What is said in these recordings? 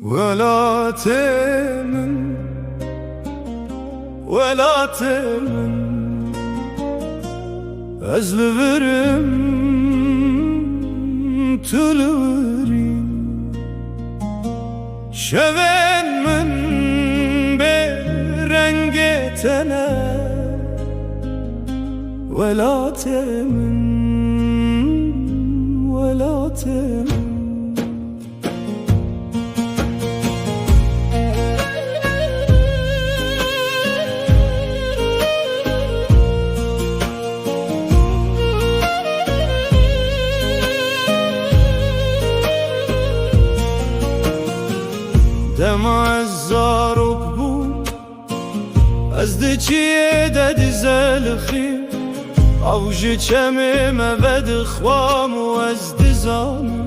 ولا تمن ولا تمن أزلفرم تلوري شوين من برنگ تنه ولا تمن ولا تمن دمع الزارب بو از دچیه دد زلخی اوج چمه مبد خوام و از دزان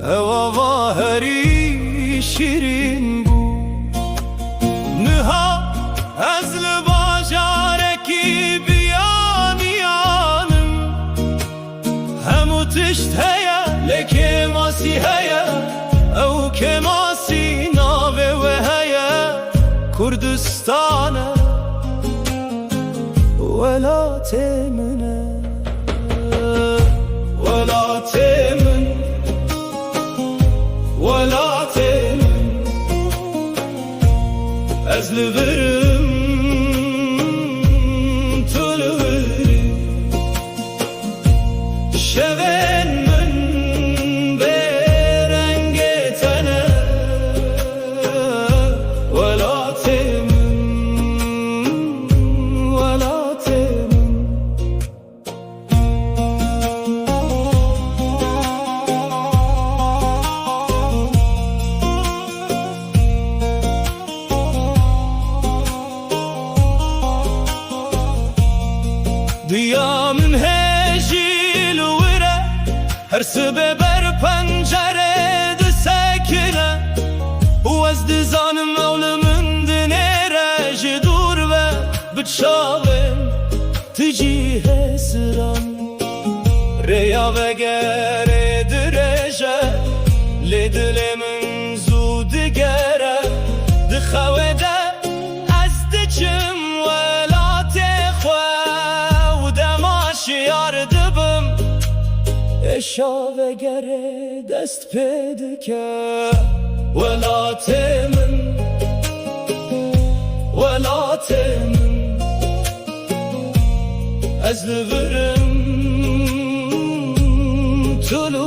او ظاهری شیرین بو نها از لباجارکی بیانیانم همو تشت هیا لکه ماسی هیا او که ماسی ناوه و هیا کردستانه ولا تمنه ولا تمن ولا تمن أزلفرم تلوري شوين من برنگ تنه ولا تمن ولا تمن دیا من هجیل وره هر سبه بر پنجره ده سکنه و از دزانم اول من دنیره جدور و بچاوم تجیه سران ریا و گره درجه لدل من زود گره دخوه ده از دچم ولا تخوه و دماش یار دبم اشاوه گره دست پیدکه ولا تمن ولا تمن أزلفرم تلو